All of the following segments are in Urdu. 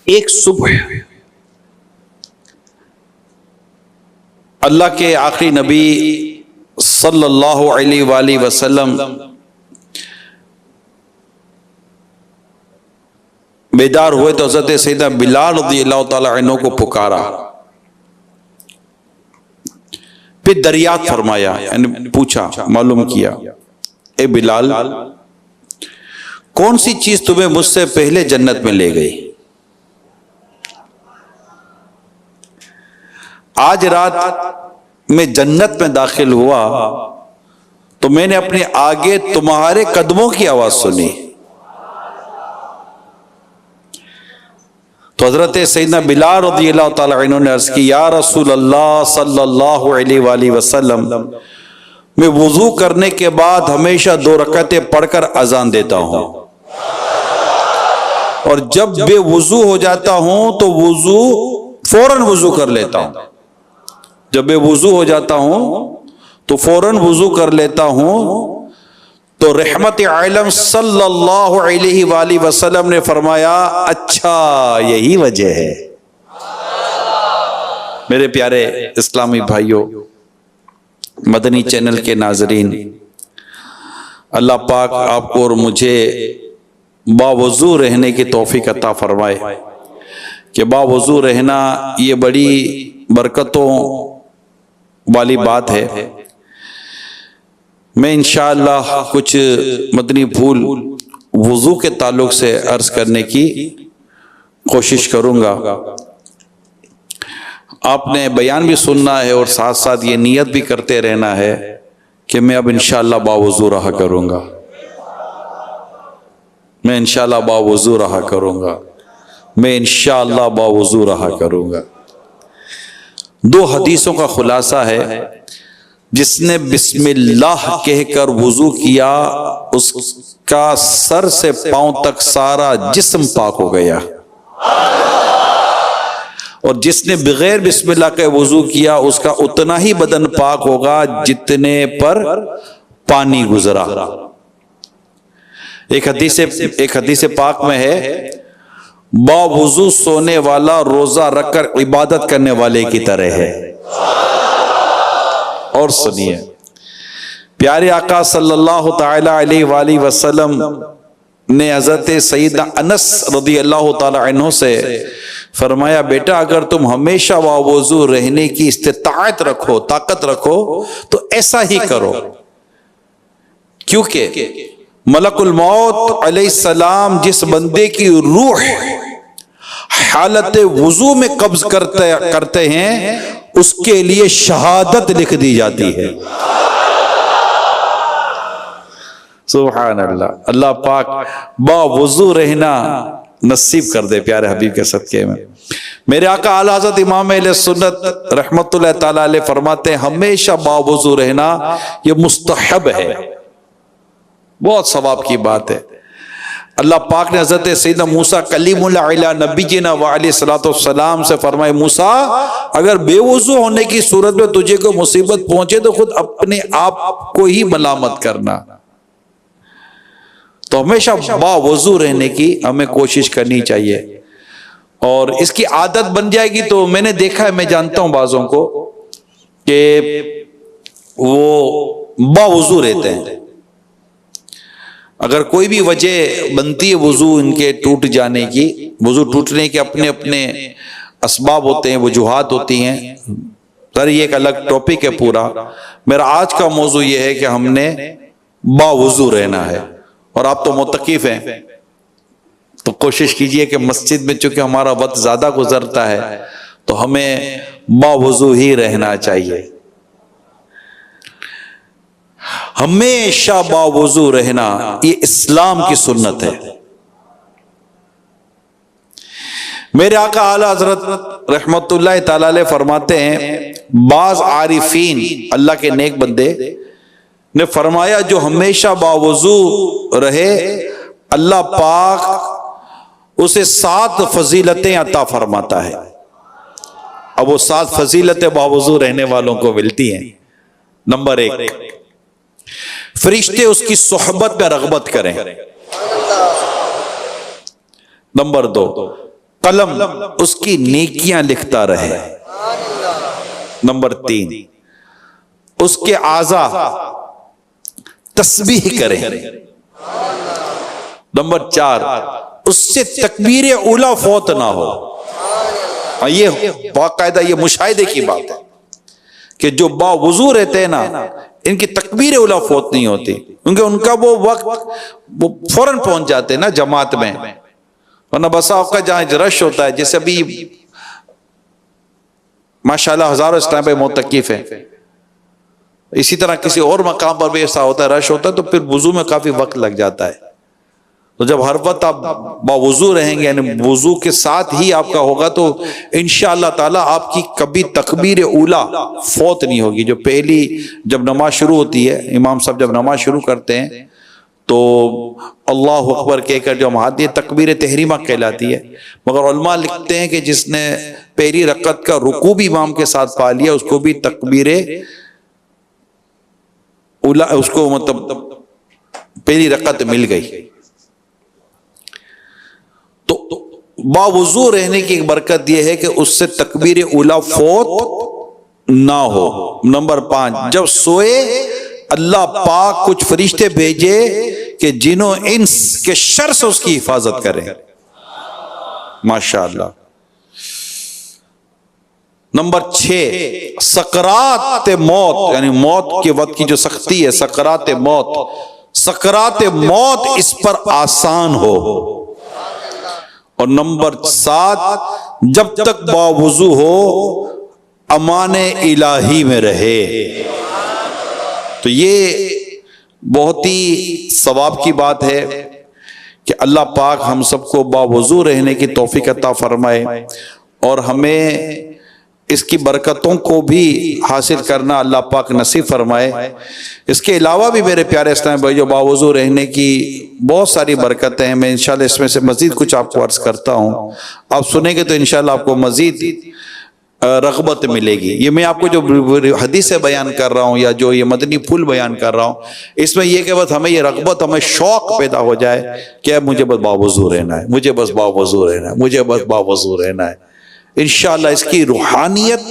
ایک صبح اللہ کے آخری نبی صلی اللہ علیہ وآلہ وسلم بیدار ہوئے تو حضرت سیدنا بلال رضی اللہ تعالی عنہ کو پکارا، پھر دریافت فرمایا، یعنی پوچھا، معلوم کیا، اے بلال کون سی چیز تمہیں مجھ سے پہلے جنت میں لے گئی؟ آج رات میں جنت میں داخل ہوا تو میں نے اپنے آگے تمہارے قدموں کی آواز سنی۔ تو حضرت سیدنا بلال رضی اللہ تعالی عنہ نے عرض کی، یا رسول اللہ صلی اللہ علیہ وآلہ وسلم، میں وضو کرنے کے بعد ہمیشہ 2 رکعتیں پڑھ کر اذان دیتا ہوں، اور جب بے وضو ہو جاتا ہوں تو فوراً وضو کر لیتا ہوں، جب بے وضو ہو جاتا ہوں تو فوراً وضو کر لیتا ہوں۔ تو رحمت عالم صلی اللہ علیہ وآلہ وسلم نے فرمایا، اچھا یہی وجہ ہے۔ میرے پیارے اسلامی بھائیوں، مدنی چینل کے ناظرین، اللہ پاک آپ کو اور مجھے باوضو رہنے کی توفیق عطا فرمائے کہ باوضو رہنا یہ بڑی برکتوں والی بات ہے۔ میں انشاءاللہ کچھ مدنی پھول وضو کے تعلق سے عرض کرنے کی کوشش کروں گا۔ آپ نے بیان بھی سننا ہے اور ساتھ ساتھ یہ نیت بھی کرتے رہنا ہے کہ میں اب انشاءاللہ باوضو رہا کروں گا، میں انشاءاللہ باوضو رہا کروں گا، میں انشاءاللہ باوضو رہا کروں گا۔ 2 حدیثوں کا خلاصہ ہے، جس نے بسم اللہ کہہ کر وضو کیا اس کا سر سے پاؤں تک سارا جسم پاک ہو گیا، اور جس نے بغیر بسم اللہ کے وضو کیا اس کا اتنا ہی بدن پاک ہوگا جتنے پر پانی گزرا۔ ایک حدیث پاک میں ہے، باوضو سونے والا روزہ رکھ کر عبادت کرنے والے کی طرح ہے۔ اور سنیے، پیارے آقا صلی اللہ تعالی علیہ وآلہ وسلم نے حضرت سیدنا انس رضی اللہ تعالی عنہ سے فرمایا، بیٹا اگر تم ہمیشہ باوضو رہنے کی استطاعت رکھو، طاقت رکھو تو ایسا ہی کرو، کیونکہ ملک الموت علیہ السلام جس بندے کی روح حالت وضو میں قبض کرتے ہیں اس کے لیے شہادت لکھ دی جاتی ہے۔ سبحان اللہ، اللہ پاک باوضو رہنا نصیب کر دے پیارے حبیب کے صدقے میں۔ میرے آقا اعلی حضرت امام اہل سنت رحمت اللہ تعالی علیہ فرماتے ہیں، ہمیشہ باوضو رہنا یہ مستحب ہے، بہت ثواب کی بات ہے۔ اللہ پاک نے حضرت سیدنا موسیٰ کلیم اللہ علیہ نبینا وعلیہ السلام سے فرمائے، موسیٰ اگر بے وضو ہونے کی صورت میں تجھے کوئی مصیبت پہنچے تو خود اپنے آپ کو ہی ملامت کرنا۔ تو ہمیشہ باوضو رہنے کی ہمیں کوشش کرنی چاہیے، اور اس کی عادت بن جائے گی تو میں نے دیکھا ہے، میں جانتا ہوں بعضوں کو کہ وہ باوضو رہتے ہیں، اگر کوئی بھی وجہ بنتی ہے وضو ان کے ٹوٹ جانے کی، وضو ٹوٹنے کے اپنے اپنے اسباب ہوتے ہیں، وجوہات ہوتی ہیں، سر یہ ایک الگ ٹاپک ہے پورا۔ میرا آج کا موضوع یہ ہے کہ ہم نے باوضو رہنا ہے، اور آپ تو معتکف ہیں تو کوشش کیجئے کہ مسجد میں چونکہ ہمارا وقت زیادہ گزرتا ہے تو ہمیں باوضو ہی رہنا چاہیے، ہمیشہ باوضو رہنا یہ اسلام کی سنت ہے۔ میرے آقا اعلی حضرت رحمت اللہ تعالی علیہ فرماتے ہیں، بعض عارفین اللہ کے نیک بندے نے فرمایا جو ہمیشہ باوضو رہے اللہ پاک اسے 7 فضیلتیں عطا فرماتا ہے۔ اب وہ 7 فضیلتیں باوضو رہنے والوں کو ملتی ہیں۔ نمبر 1، فرشتے اس کی صحبت میں رغبت کریں۔ نمبر 2، قلم اس کی نیکیاں لکھتا رہے۔ نمبر 3، اس کے اعضاء تسبیح کریں۔ نمبر 4، اس سے تکبیر اولیٰ فوت نہ ہو۔ یہ باقاعدہ یہ مشاہدے کی بات ہے کہ جو باوضو رہتے ہیں نا، ان کی تکبیر اولیٰ فوت نہیں ہوتی، کیونکہ ان کا وہ وقت وہ فوراً پہنچ جاتے ہیں نا جماعت میں۔ ورنہ بسا اوقات جہاں رش ہوتا ہے، جیسے ابھی ماشاءاللہ ہزاروں اسلام پہ معتکف ہیں، اسی طرح کسی اور مقام پر بھی ایسا ہوتا ہے، رش ہوتا ہے، تو پھر وضو میں کافی وقت لگ جاتا ہے۔ تو جب ہر وقت آپ باوضو رہیں گے، یعنی وضو کے ساتھ ہی آپ کا ہوگا، تو انشاءاللہ تعالی آپ کی کبھی تکبیر اولیٰ فوت نہیں ہوگی۔ جو پہلی جب نماز شروع ہوتی ہے، امام صاحب جب نماز شروع کرتے ہیں تو اللہ اکبر کہہ کر جو ہم ہاتھ دیے، تکبیر تحریمہ کہلاتی ہے۔ مگر علماء لکھتے ہیں کہ جس نے پہلی رکعت کا رکوع بھی امام کے ساتھ پا لیا، اس کو بھی تکبیر اولیٰ، اس کو مطلب پہلی رکعت مل گئی۔ تو باوضو رہنے کی ایک برکت یہ ہے کہ اس سے تکبیر اولیٰ فوت نہ ہو۔ نمبر 5، جب سوئے اللہ پاک کچھ فرشتے بھیجے کہ جن و انس کے شر سے اس کی حفاظت کریں۔ ماشاءاللہ۔ نمبر 6، سکرات موت، یعنی موت کے وقت کی جو سختی ہے، سکرات موت اس پر آسان ہو۔ اور نمبر 7، جب تک باوضو ہو امان الہی میں رہے۔ تو یہ بہت ہی ثواب کی بات ہے کہ اللہ پاک ہم سب کو باوضو رہنے کی توفیق عطا فرمائے، اور ہمیں اس کی برکتوں کو بھی حاصل کرنا اللہ پاک نصیب فرمائے۔ اس کے علاوہ بھی میرے پیارے اسلام بھائیو، باوضو رہنے کی بہت ساری برکتیں ہیں۔ میں انشاءاللہ اس میں سے مزید کچھ آپ کو عرض کرتا ہوں، آپ سنیں گے تو انشاءاللہ آپ کو مزید رغبت ملے گی۔ یہ میں آپ کو جو حدیثیں بیان کر رہا ہوں، یا جو یہ مدنی پھول بیان کر رہا ہوں، اس میں یہ کہ بس ہمیں یہ رغبت، ہمیں شوق پیدا ہو جائے کہ مجھے بس باوضو رہنا ہے، مجھے بس باوضو رہنا ہے، مجھے بس باوضو رہنا ہے۔ انشاءاللہ اس کی روحانیت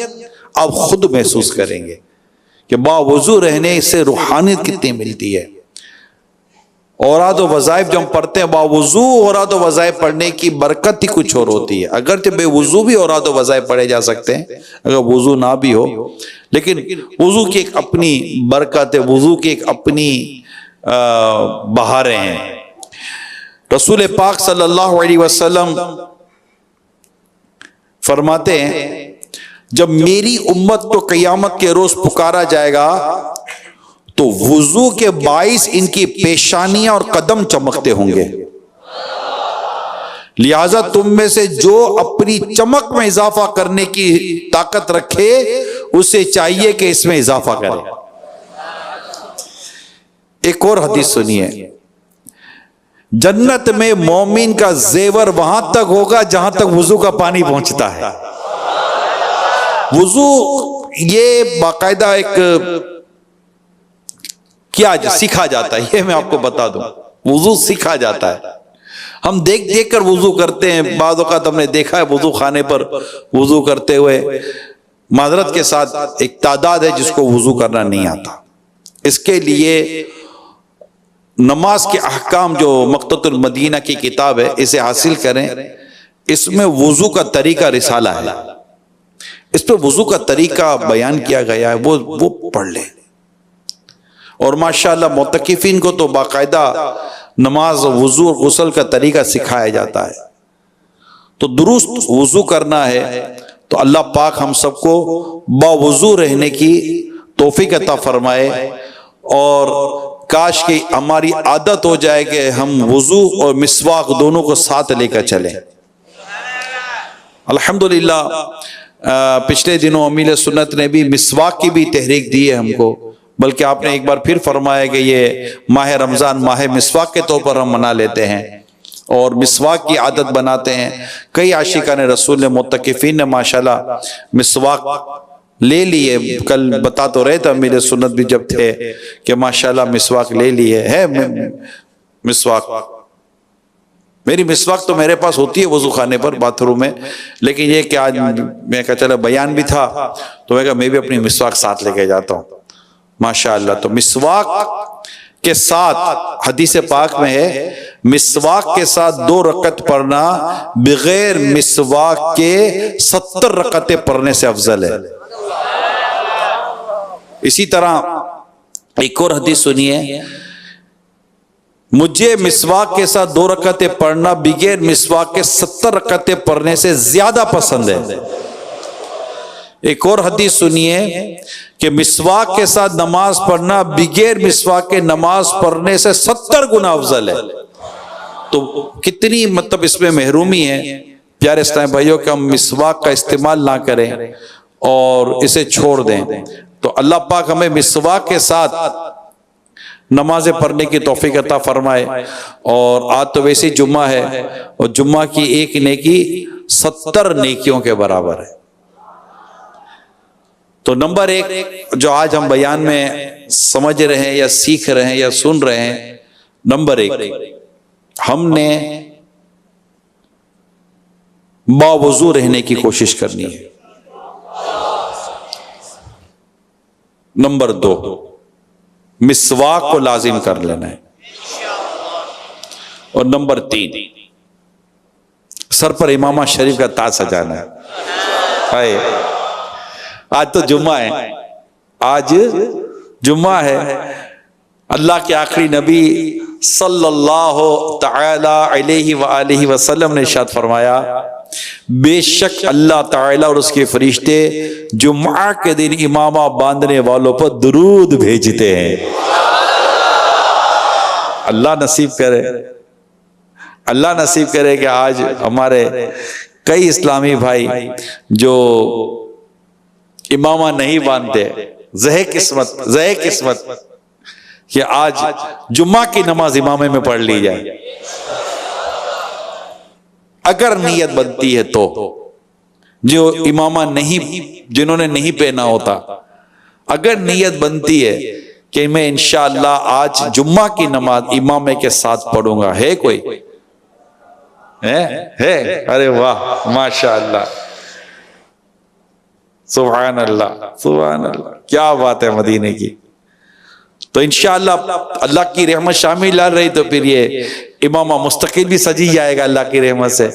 آپ خود محسوس کریں گے کہ باوضو رہنے سے روحانیت کتنی ملتی ہے۔ اوراد و وظائف جو ہم پڑھتے ہیں، باوضو اوراد و وظائف پڑھنے کی برکت ہی کچھ اور ہوتی ہے۔ اگرچہ بے وضو بھی اوراد و وظائف پڑھے جا سکتے ہیں اگر وضو نہ بھی ہو، لیکن وضو کی ایک اپنی برکت ہے، وضو کی ایک اپنی بہاریں ہیں۔ رسول پاک صلی اللہ علیہ وسلم فرماتے ہیں، جب میری امت کو قیامت کے روز پکارا جائے گا تو وضو کے باعث ان کی پیشانیاں اور قدم چمکتے ہوں گے، لہذا تم میں سے جو اپنی چمک میں اضافہ کرنے کی طاقت رکھے اسے چاہیے کہ اس میں اضافہ کرے۔ ایک اور حدیث سنیے، جنت میں مومن کا زیور وہاں تک ہوگا جہاں تک وضو کا پانی پہنچتا ہے۔ وضو یہ باقاعدہ ایک کیا سیکھا جاتا ہے، یہ میں آپ کو بتا دوں، وضو سیکھا جاتا ہے۔ ہم دیکھ دیکھ کر وضو کرتے ہیں، بعض اوقات ہم نے دیکھا ہے وضو خانے پر وضو کرتے ہوئے، معذرت کے ساتھ ایک تعداد ہے جس کو وضو کرنا نہیں آتا۔ اس کے لیے نماز کے احکام جو مقتۃ المدینہ کی کتاب ہے، اسے حاصل کریں، اس میں وضو کا طریقہ رسالہ ہے، اس پہ وضو کا طریقہ بیان کیا گیا ہے، وہ پڑھ لیں۔ اور ماشاءاللہ معتکفین کو تو باقاعدہ نماز، وضو اور غسل کا طریقہ سکھایا جاتا ہے۔ تو درست وضو کرنا ہے تو اللہ پاک ہم سب کو باوضو رہنے کی توفیق عطا فرمائے، اور کاش کہ ہماری عادت ہو جائے کہ ہم وضو اور مسواک دونوں کو ساتھ لے کر چلیں۔ الحمدللہ پچھلے دنوں امیر سنت نے بھی مسواک کی بھی تحریک دی ہے ہم کو، بلکہ آپ نے ایک بار پھر فرمایا کہ یہ ماہ رمضان ماہ مسواک کے طور پر ہم منا لیتے ہیں اور مسواک کی عادت بناتے ہیں۔ کئی عاشقان رسول نے، معتکفین نے ماشاءاللہ مسواک لے لیے۔ کل بتا تو رہے تھے امیر سنت بھی جب تھے کہ ماشاءاللہ مسواک لے لیے ہے، مسواک میری مسواک تو میرے پاس ہوتی ہے وضو خانے پر، باتھ روم میں، لیکن یہ کہ آج میں کہا چلا بیان بھی تھا تو میں کہا میں بھی اپنی مسواک ساتھ لے کے جاتا ہوں. ماشاءاللہ. تو مسواک کے ساتھ حدیث پاک میں ہے مسواک کے ساتھ 2 رکعت پڑھنا بغیر مسواک کے 70 رکعتیں پڑھنے سے افضل ہے. اسی طرح ایک اور حدیث سنیے، مجھے مسواک کے ساتھ 2 رکعتیں پڑھنا بغیر مسواک کے 70 رکعتیں پڑھنے سے زیادہ پسند ہے. ایک اور حدیث سنیے کہ مسواک کے ساتھ نماز پڑھنا بغیر مسواک کے نماز پڑھنے سے 70 گنا افضل ہے. تو کتنی مطلب اس میں محرومی ہے پیارے اسلام بھائیوں کہ ہم مسواک کا استعمال نہ کریں اور اسے چھوڑ دیں. تو اللہ پاک ہمیں مسواک کے ساتھ نمازیں پڑھنے کی توفیق عطا فرمائے. اور آج تو ویسے جمعہ ہے اور جمعہ کی ایک نیکی 70 نیکیوں کے برابر ہے. تو نمبر 1 جو آج ہم بیان میں سمجھ رہے ہیں یا سیکھ رہے ہیں یا سن رہے ہیں، نمبر 1 ہم نے باوضو رہنے کی کوشش کرنی ہے. نمبر 2 مسواک کو لازم کر لینا ہے. اور نمبر 3 سر پر امامہ شریف کا تاج سجانا ہے. آج تو جمعہ ہے، آج جمعہ ہے. اللہ کے آخری نبی صلی اللہ تعالی علیہ وآلہ وسلم نے ارشاد فرمایا بے شک اللہ تعالی اور اس کے فرشتے جمعہ کے دن امامہ باندھنے والوں پر درود بھیجتے ہیں. اللہ نصیب کرے، اللہ نصیب کرے کہ آج ہمارے کئی اسلامی بھائی جو امامہ نہیں باندھتے، زہے قسمت کہ آج جمعہ کی نماز امامے میں پڑھ لی جائے. اگر نیت بنتی ہے تو جو امامہ نہیں، جنہوں نے نہیں پہنا ہوتا، اگر نیت بنتی ہے کہ میں انشاءاللہ آج جمعہ کی نماز امامے کے ساتھ پڑھوں گا، ہے کوئی؟ ہے؟ ارے واہ ماشاءاللہ، سبحان اللہ سبحان اللہ، کیا بات ہے مدینے کی. تو انشاءاللہ اللہ کی رحمت شامل آ رہی تو پھر یہ امامہ مستقل بھی سجی جائے گا اللہ کی رحمت سے.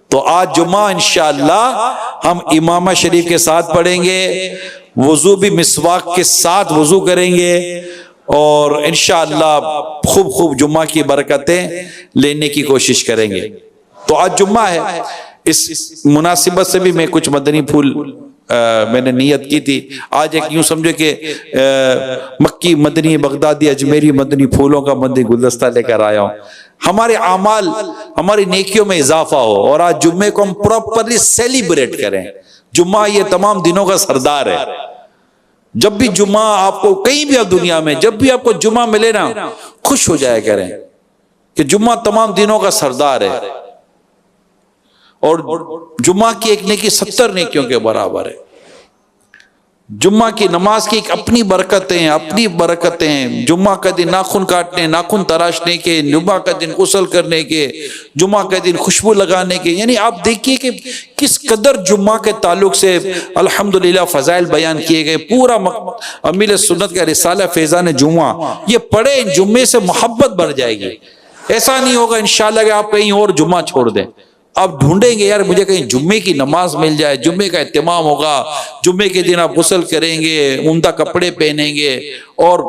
تو آج جمعہ انشاءاللہ ہم امامہ شریف کے ساتھ پڑھیں گے، وضو بھی مسواک کے ساتھ وضو کریں گے اور انشاءاللہ خوب جمعہ کی برکتیں لینے کی کوشش کریں گے. تو آج جمعہ ہے، اس مناسبت سے بھی میں کچھ مدنی پھول میں نے نیت کی تھی. آج ایک یوں سمجھے کہ مکی مدنی بغدادی اجمیری مدنی پھولوں کا مدنی گلدستہ لے کر آیا ہوں. ہمارے اعمال، ہماری نیکیوں میں اضافہ ہو اور آج جمعے کو ہم پراپرلی سیلیبریٹ کریں. جمعہ یہ تمام دنوں کا سردار ہے. جب بھی جمعہ آپ کو کہیں بھی آپ دنیا میں جب بھی آپ کو جمعہ ملے نا، خوش ہو جایا کریں کہ جمعہ تمام دنوں کا سردار ہے اور جمعہ کی ایک نیکی 70 نیکیوں کے برابر ہے. جمعہ کی نماز کی ایک اپنی برکتیں ہیں. جمعہ کا دن ناخن کاٹنے، ناخن تراشنے کے، جمعہ کا دن غسل کرنے کے، جمعہ کا دن خوشبو لگانے کے، یعنی آپ دیکھیے کہ کس قدر جمعہ کے تعلق سے الحمدللہ فضائل بیان کیے گئے. پورا امیل سنت کا رسالہ فیضان جمعہ یہ پڑھے، جمعے سے محبت بڑھ جائے گی. ایسا نہیں ہوگا انشاءاللہ کہ آپ کہیں اور جمعہ چھوڑ دیں. آپ ڈھونڈیں گے یار مجھے کہیں جمعے کی نماز مل جائے، جمعے کا اہتمام ہوگا، جمعے کے دن آپ غسل کریں گے، عمدہ کپڑے پہنیں گے اور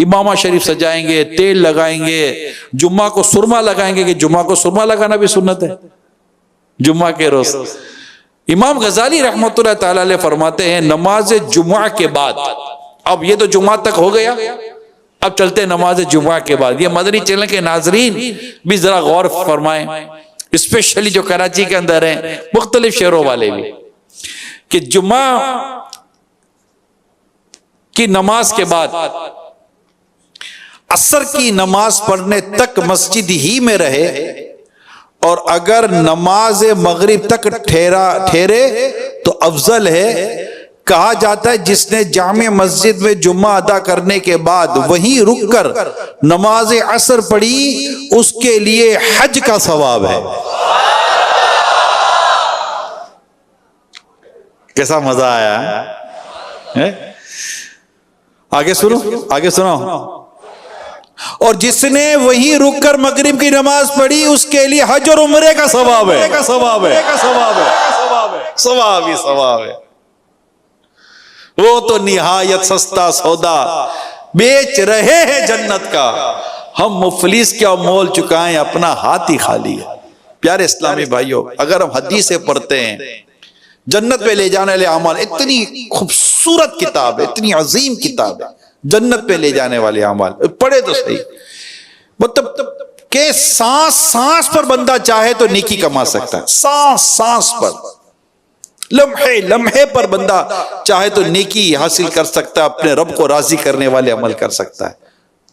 امامہ شریف سجائیں گے، تیل لگائیں گے، جمعہ کو سرما لگائیں گے کہ جمعہ کو سرما لگانا بھی سنت ہے جمعہ کے روز. امام غزالی رحمۃ اللہ تعالی علیہ فرماتے ہیں نماز جمعہ کے بعد، اب یہ تو جمعہ تک ہو گیا، اب چلتے نماز جمعہ کے بعد. یہ مدنی چینل کے ناظرین بھی ذرا غور فرمائیں، اسپیشلی جو کراچی کے اندر ہیں، مختلف شہروں والے بھی، کہ جمعہ کی نماز کے بعد عصر کی نماز پڑھنے تک مسجد ہی میں رہے اور اگر نماز مغرب تک ٹھہرے تو افضل ہے کہا جاتا ہے جس نے جامع مسجد میں جمعہ ادا کرنے کے بعد وہیں رک کر نماز عصر پڑھی اس کے لیے حج کا ثواب ہے۔ کیسا مزہ آیا ہے؟ آگے سنو۔ اور جس نے وہیں رک کر مغرب کی نماز پڑھی اس کے لیے حج اور عمرے کا ثواب ہے۔ ثواب ہے۔ وہ تو نہایت سستا سودا بیچ رہے ہیں جنت کا، ہم مفلس کیا مول چکائیں اپنا ہاتھ ہی خالی ہے۔ پیارے اسلامی بھائیوں، اگر ہم حدیثیں پڑھتے ہیں، جنت پہ لے جانے والے اعمال، اتنی خوبصورت کتاب ہے، اتنی عظیم کتاب ہے جنت پہ لے جانے والے اعمال، پڑھے تو صحیح، مطلب کہ سانس پر بندہ چاہے تو نیکی کما سکتا ہے، سانس پر، لمحے پر بندہ چاہے تو نیکی حاصل کر سکتا ہے، اپنے رب کو راضی کرنے والے عمل کر سکتا ہے۔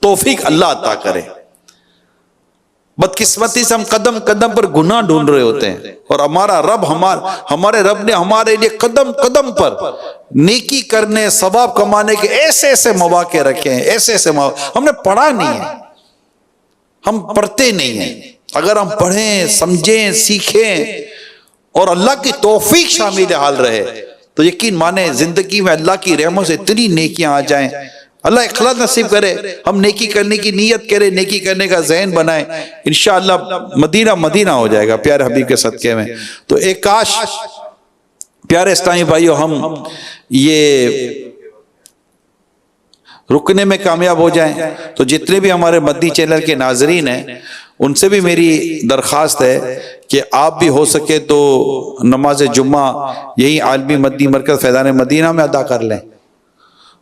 توفیق اللہ عطا کرے۔ بدقسمتی سے ہم قدم قدم پر گناہ ڈھونڈ رہے ہوتے ہیں، اور ہمارے رب نے ہمارے لیے قدم قدم پر نیکی کرنے، ثواب کمانے کے ایسے مواقع رکھے ہیں، ایسے مواقع۔ ہم نے پڑھا نہیں ہے، ہم پڑھتے نہیں ہیں۔ اگر ہم پڑھیں، سمجھیں، سیکھیں اور اللہ کی توفیق شامل حال رہے تو یقین مانیں زندگی میں اللہ کی رحمت سے اتنی نیکیاں آ جائیں۔ اللہ اخلاص نصیب کرے، ہم نیکی کرنے کی نیت کریں، نیکی کرنے کا ذہن بنائیں، انشاءاللہ مدینہ ہو جائے گا پیارے حبیب کے صدقے میں۔ تو ایک کاش پیارے اسلامی بھائیو ہم یہ رکنے میں کامیاب ہو جائیں۔ تو جتنے بھی ہمارے مدنی چینل کے ناظرین ہیں ان سے بھی میری درخواست ہے کہ آپ بھی ہو سکے تو نماز جمعہ یہی عالمی مدنی مرکز فیضان مدینہ میں ادا کر لیں،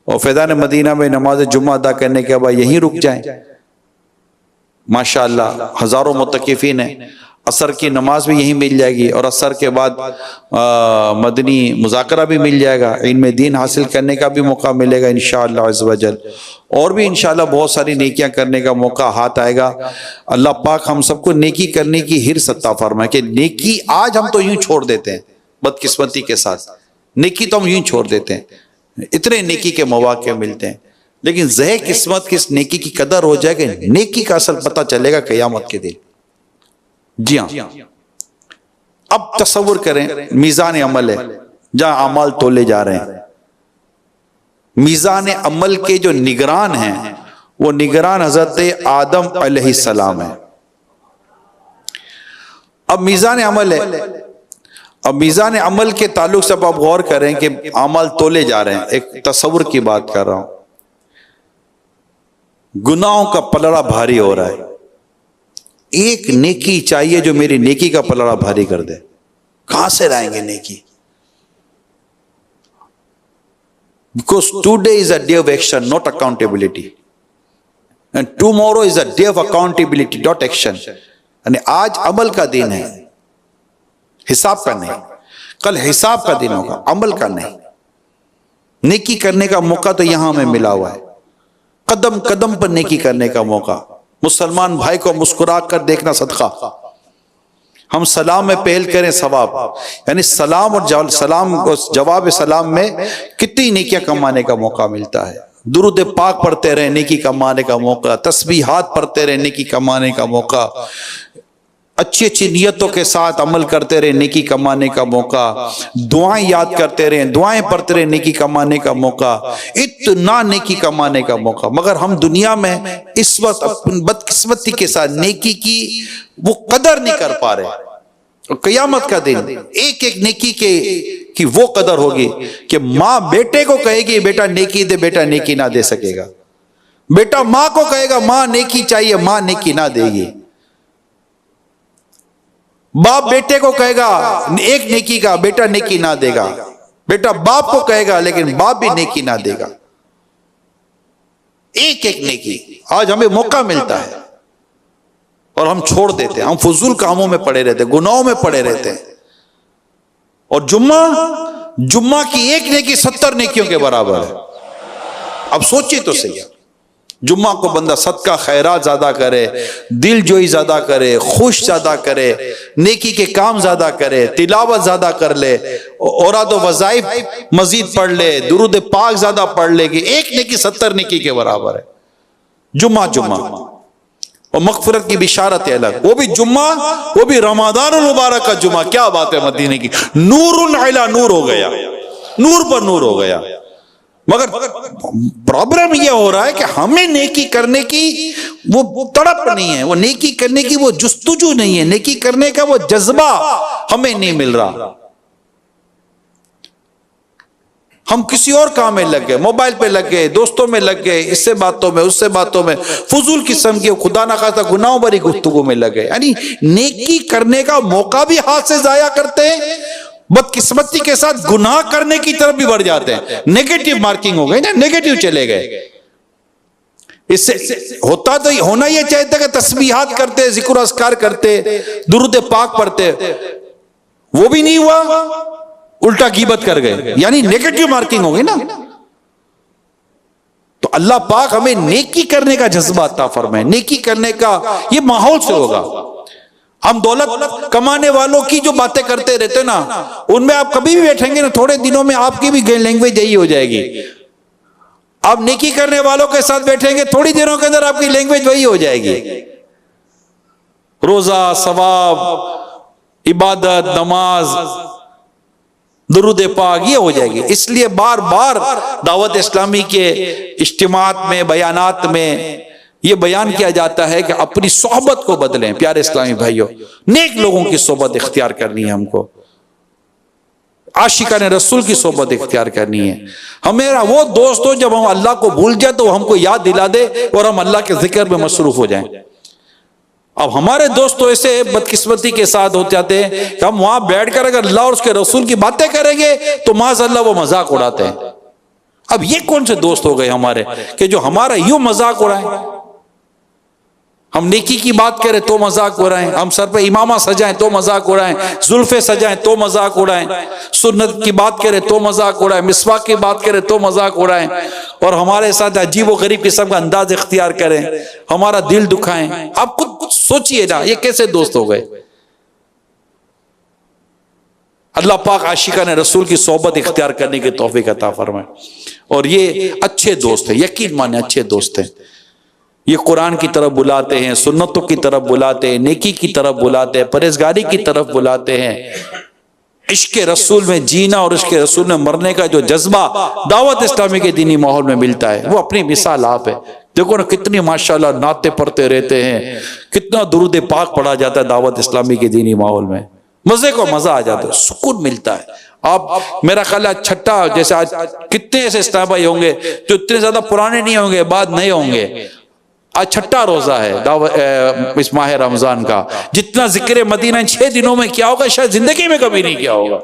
اور فیضان مدینہ میں نماز جمعہ ادا کرنے کے بعد یہیں رک جائیں۔ ماشاءاللہ ہزاروں متقفین ہیں، عصر کی نماز بھی یہیں مل جائے گی، اور عصر کے بعد مدنی مذاکرہ بھی مل جائے گا، علم دین حاصل کرنے کا بھی موقع ملے گا انشاءاللہ عز و جل، اور بھی انشاءاللہ بہت ساری نیکیاں کرنے کا موقع ہاتھ آئے گا۔ اللہ پاک ہم سب کو نیکی کرنے کی حرص عطا فرمائے کہ نیکی آج ہم تو یوں چھوڑ دیتے ہیں بدقسمتی کے ساتھ، نیکی تو ہم یوں چھوڑ دیتے ہیں، اتنے نیکی کے مواقع ملتے ہیں، لیکن زہ قسمت کس نیکی کی قدر ہو جائے کہ نیکی کا اصل پتہ چلے گا قیامت کے دن۔ جی ہاں، اب تصور کریں میزان عمل ہے جہاں اعمال تولے جا رہے ہیں، میزان عمل کے جو نگران ہیں وہ نگران حضرت آدم علیہ السلام ہیں۔ اب میزان عمل ہے، اب میزان عمل کے تعلق سے آپ غور کریں کہ اعمال تولے جا رہے ہیں، ایک تصور کی بات کر رہا ہوں، گناہوں کا پلڑا بھاری ہو رہا ہے، ایک نیکی چاہیے جو میری نیکی کا پلڑا بھاری کر دے، کہاں سے لائیں گے نیکی؟ Because today is a day of action, not accountability. And tomorrow is a day of accountability, not action. یعنی آج عمل کا دن ہے، حساب کا نہیں، کل حساب کا دن ہوگا، عمل کا نہیں۔ نیکی کرنے کا موقع تو یہاں ہمیں ملا ہوا ہے، قدم قدم پر نیکی کرنے کا موقع۔ مسلمان بھائی کو مسکرا کر دیکھنا صدقہ، ہم سلام میں پہل کریں ثواب، یعنی سلام اور سلام جواب سلام میں کتنی نیکیاں کمانے کا موقع ملتا ہے۔ درود پاک پڑھتے رہیں، نیکی کمانے کا موقع، تسبیحات پڑھتے رہیں، نیکی کمانے کا موقع، اچھی اچھی نیتوں کے ساتھ عمل کرتے رہیں، نیکی کمانے کا موقع، دعائیں یاد کرتے رہیں، دعائیں پڑھتے رہیں، نیکی کمانے کا موقع، اتنا نیکی کمانے کا موقع۔ مگر ہم دنیا میں اس وقت اپنی بدقسمتی کے ساتھ نیکی کی وہ قدر نہیں کر پا رہے۔ قیامت کا دن ایک ایک نیکی کی وہ قدر ہوگی کہ ماں بیٹے کو کہے گی بیٹا نیکی دے، بیٹا نیکی نہ دے سکے گا، بیٹا ماں کو کہے گا ماں نیکی چاہیے، ماں نیکی نہ دے گی، باپ بیٹے کو کہے گا ایک نیکی کا، بیٹا نیکی نہ دے گا، بیٹا باپ کو کہے گا لیکن باپ بھی نیکی نہ دے گا، ایک ایک نیکی۔ آج ہمیں موقع ملتا ہے اور ہم چھوڑ دیتے ہیں، ہم فضول کاموں میں پڑے رہتے ہیں، گناہوں میں پڑے رہتے ہیں، اور جمعہ کی ایک نیکی 70 نیکیوں کے برابر ہے۔ اب سوچیے تو صحیح، جمعہ کو بندہ صدقہ خیرات زیادہ کرے، دل جوئی زیادہ کرے، خوش زیادہ کرے، نیکی کے کام زیادہ کرے، تلاوت زیادہ کر لے، اوراد و وظائف مزید پڑھ لے، درود پاک زیادہ پڑھ لے، کہ ایک نیکی 70 نیکی کے برابر ہے۔ جمعہ اور مغفرت کی بشارت ہے الگ، وہ بھی جمعہ، وہ بھی رمضان المبارک کا جمعہ، کیا بات ہے مدینے کی، نور علی نور ہو گیا، نور پر نور ہو گیا۔ مگر پرابلم یہ ہو رہا ہے کہ ہمیں نیکی کرنے کی وہ تڑپ نہیں ہے، وہ نیکی کرنے کی وہ جستجو نہیں ہے، نیکی کرنے کا وہ جذبہ ہمیں نہیں مل رہا۔ ہم کسی اور کام میں لگ گئے، موبائل پہ لگ گئے، دوستوں میں لگ گئے، اس سے باتوں میں، اس سے باتوں میں، فضول قسم کی خدا نہ خواستہ گناہوں بھری گفتگو میں لگ گئے، یعنی نیکی کرنے کا موقع بھی ہاتھ سے ضائع کرتے ہیں، بدقسمتی کے ساتھ گناہ کرنے کی طرف بھی بڑھ جاتے ہیں۔ نیگیٹو مارکنگ ہو گئی نا، نیگیٹو چلے گئے۔ اس سے ہوتا تو ہونا یہ چاہتا کہ تسبیحات کرتے، ذکر و اذکار کرتے، درود پاک پڑھتے، وہ بھی نہیں ہوا، الٹا غیبت کر گئے، یعنی نیگیٹو مارکنگ ہو گئی نا۔ تو اللہ پاک ہمیں نیکی کرنے کا جذبہ عطا فرمائے، نیکی کرنے کا یہ ماحول سے ہوگا۔ ہم دولت کمانے والوں کی جو باتیں کرتے رہتے نا، ان میں آپ کبھی بھی بیٹھیں گے نا، تھوڑے دنوں میں آپ کی بھی لینگویج یہی ہو جائے گی۔ آپ نیکی کرنے والوں کے ساتھ بیٹھیں گے، تھوڑی دنوں کے اندر آپ کی لینگویج وہی ہو جائے گی۔ روزہ، ثواب، عبادت، نماز، درود پاک، یہ ہو جائے گی۔ اس لیے بار بار دعوت اسلامی کے اجتماعات میں، بیانات میں یہ بیان کیا جاتا ہے کہ اپنی صحبت کو بدلیں۔ پیارے اسلامی بھائیوں، نیک لوگوں کی صحبت اختیار کرنی ہے ہم کو، عاشقان رسول کی صحبت اختیار کرنی ہے۔ ہمیرا وہ دوست ہو جب ہم اللہ کو بھول جائے تو ہم کو یاد دلا دے اور ہم اللہ کے ذکر میں مصروف ہو جائیں۔ اب ہمارے دوست تو ایسے بدقسمتی کے ساتھ ہو جاتے ہیں کہ ہم وہاں بیٹھ کر اگر اللہ اور اس کے رسول کی باتیں کریں گے تو معاذ اللہ وہ مذاق اڑاتے ہیں۔ اب یہ کون سے دوست ہو گئے ہمارے کہ جو ہمارا یوں مذاق اڑائیں؟ ہم نیکی کی بات کریں تو مذاق اڑائیں، ہم سر پہ امامہ سجائیں تو مذاق اڑائیں، زلفیں سجائیں تو مذاق اڑائیں، سنت کی بات کریں تو مذاق اڑائیں، مسواک کی بات کریں تو مذاق اڑائیں، اور ہمارے ساتھ عجیب و غریب قسم کا انداز اختیار کریں، ہمارا دل دکھائیں۔ آپ خود سوچئے نا، یہ کیسے دوست ہو گئے؟ اللہ پاک عاشقان رسول کی صحبت اختیار کرنے کی توفیق عطا فرمائے۔ اور یہ اچھے دوست ہیں، یقین مانے اچھے دوست ہیں۔ یہ قرآن کی طرف بلاتے ہیں، سنتوں کی طرف بلاتے ہیں، نیکی کی طرف بلاتے ہیں، پرہیزگاری کی طرف بلاتے ہیں۔ عشق رسول میں جینا اور عشق رسول میں مرنے کا جو جذبہ دعوت اسلامی کے دینی ماحول میں ملتا ہے، وہ اپنی مثال آپ ہے۔ دیکھو نا کتنی ماشاءاللہ نعتیں پڑھتے رہتے ہیں، کتنا درود پاک پڑھا جاتا ہے دعوت اسلامی کے دینی ماحول میں، مزے کو مزہ آ جاتا ہے، سکون ملتا ہے۔ آپ میرا خیال ہے چھٹا، جیسے آج کتنے ایسے اسلام بھائی ہوں گے جو اتنے زیادہ پرانے نہیں ہوں گے، بعد نہیں ہوں گے، آج چھٹا روزہ ہے اس ماہ رمضان کا۔ جتنا ذکر مدینہ 6 دنوں میں کیا ہوگا شاید زندگی میں کبھی نہیں کیا ہوگا۔